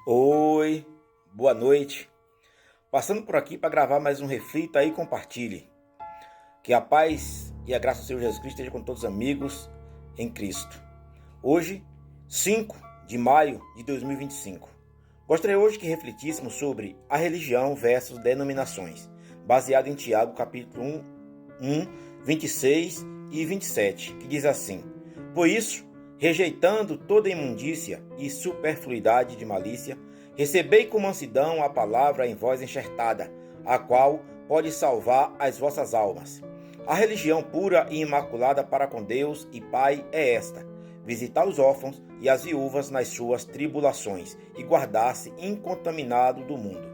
Oi, boa noite. Passando por aqui para gravar mais um Reflita e Compartilhe. Que a paz e a graça do Senhor Jesus Cristo esteja com todos os amigos em Cristo. Hoje, 5 de maio de 2025. Gostaria hoje que refletíssemos sobre a religião versus denominações, baseado em Tiago capítulo 1, 26 e 27, que diz assim: Por isso, rejeitando toda imundícia e superfluidade de malícia, recebei com mansidão a palavra em vós enxertada, a qual pode salvar as vossas almas. A religião pura e imaculada para com Deus e Pai é esta: visitar os órfãos e as viúvas nas suas tribulações e guardar-se incontaminado do mundo.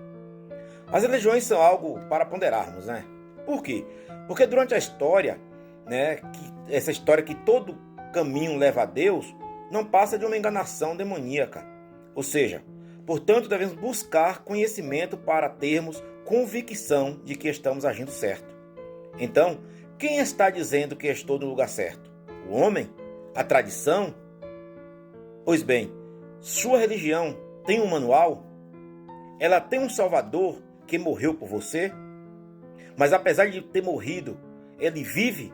As religiões são algo para ponderarmos, né? Por quê? Porque durante a história, essa história que todo caminho leva a Deus, não passa de uma enganação demoníaca. Ou seja, portanto, devemos buscar conhecimento para termos convicção de que estamos agindo certo. Então, quem está dizendo que estou no lugar certo? O homem? A tradição? Pois bem, sua religião tem um manual? Ela tem um Salvador que morreu por você? Mas apesar de ter morrido, ele vive?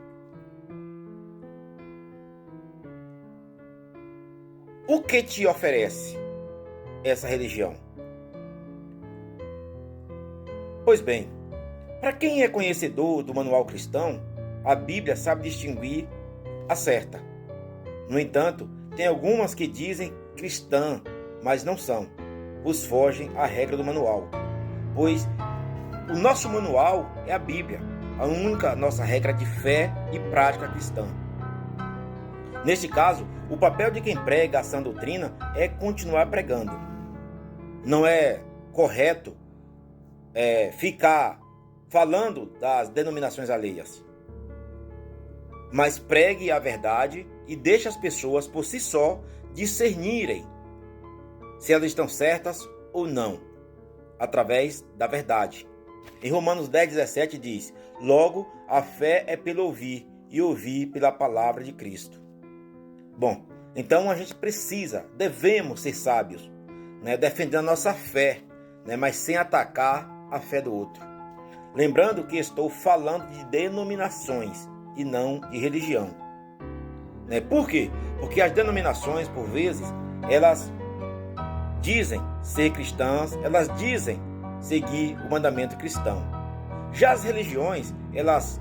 O que te oferece essa religião? Pois bem, para quem é conhecedor do manual cristão, a Bíblia sabe distinguir a certa. No entanto, tem algumas que dizem cristã, mas não são, pois fogem à regra do manual. Pois o nosso manual é a Bíblia, a única nossa regra de fé e prática cristã. Neste caso, o papel de quem prega a sã doutrina é continuar pregando. Não é correto ficar falando das denominações alheias. Mas pregue a verdade e deixe as pessoas por si só discernirem se elas estão certas ou não, através da verdade. Em Romanos 10:17 diz: Logo, a fé é pelo ouvir, e ouvir pela palavra de Cristo. Bom, então a gente devemos ser sábios, defendendo a nossa fé, mas sem atacar a fé do outro. Lembrando que estou falando de denominações e não de religião. Por quê? Porque as denominações, por vezes, elas dizem ser cristãs, elas dizem seguir o mandamento cristão. Já as religiões, elas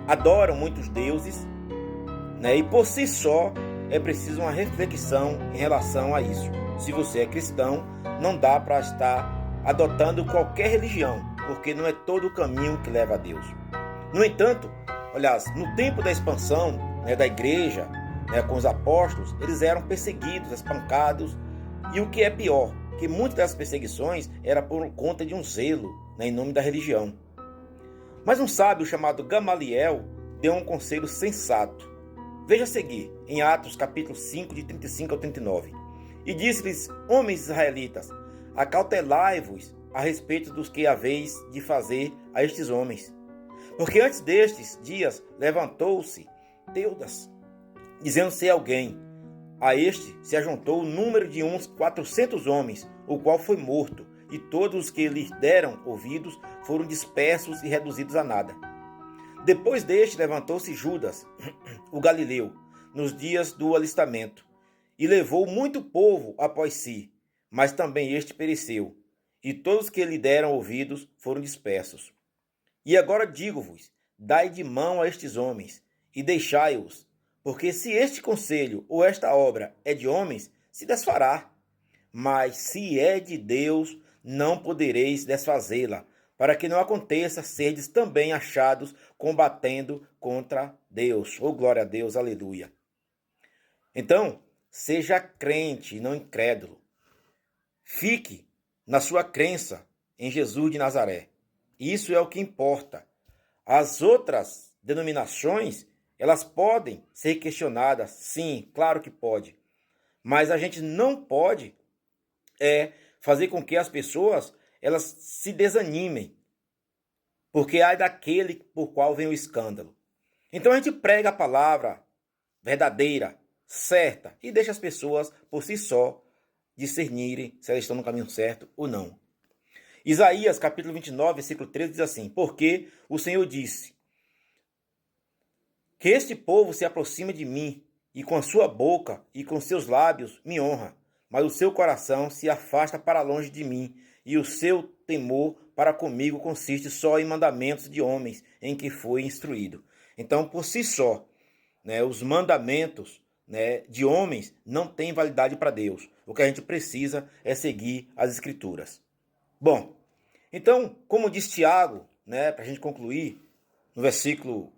adoram muitos deuses, e por si só é preciso uma reflexão em relação a isso. Se você é cristão, não dá para estar adotando qualquer religião, porque não é todo o caminho que leva a Deus. No entanto, no tempo da expansão da igreja, com os apóstolos, eles eram perseguidos, espancados, e o que é pior, que muitas dessas perseguições era por conta de um zelo em nome da religião. Mas um sábio chamado Gamaliel deu um conselho sensato. Veja a seguir, em Atos capítulo 5, de 35 ao 39. E disse-lhes: Homens israelitas, acautelai-vos a respeito dos que haveis de fazer a estes homens. Porque antes destes dias levantou-se Teudas, dizendo ser alguém. A este se ajuntou o número de uns 400 homens, o qual foi morto, e todos os que lhe deram ouvidos foram dispersos e reduzidos a nada. Depois deste levantou-se Judas, o Galileu, nos dias do alistamento, e levou muito povo após si, mas também este pereceu, e todos que lhe deram ouvidos foram dispersos. E agora digo-vos, dai de mão a estes homens, e deixai-os, porque se este conselho ou esta obra é de homens, se desfará. Mas se é de Deus, não podereis desfazê-la, para que não aconteça serdes também achados combatendo contra Deus. Oh, glória a Deus, aleluia. Então, seja crente e não incrédulo. Fique na sua crença em Jesus de Nazaré. Isso é o que importa. As outras denominações, elas podem ser questionadas, sim, claro que pode. Mas a gente não pode fazer com que as pessoas elas se desanimem, porque ai daquele por qual vem o escândalo. Então a gente prega a palavra verdadeira, certa, e deixa as pessoas por si só discernirem se elas estão no caminho certo ou não. Isaías, capítulo 29, versículo 13, diz assim: porque o Senhor disse que este povo se aproxima de mim, e com a sua boca e com seus lábios me honra, mas o seu coração se afasta para longe de mim, e o seu temor para comigo consiste só em mandamentos de homens em que foi instruído. Então, por si só, os mandamentos, de homens não têm validade para Deus. O que a gente precisa é seguir as Escrituras. Bom, então, como diz Tiago, para a gente concluir, no versículo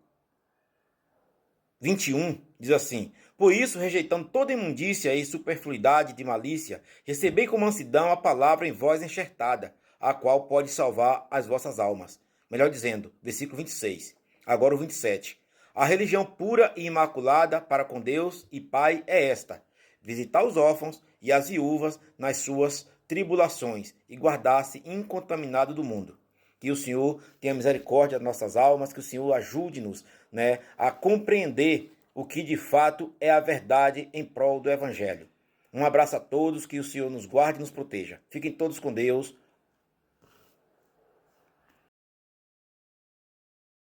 21, diz assim: por isso, rejeitando toda imundícia e superfluidade de malícia, recebei com mansidão a palavra em vós enxertada, a qual pode salvar as vossas almas. Melhor dizendo, versículo 26. Agora o 27. A religião pura e imaculada para com Deus e Pai é esta: visitar os órfãos e as viúvas nas suas tribulações e guardar-se incontaminado do mundo. Que o Senhor tenha misericórdia das nossas almas, que o Senhor ajude-nos, a compreender o que de fato é a verdade em prol do Evangelho. Um abraço a todos, que o Senhor nos guarde e nos proteja. Fiquem todos com Deus.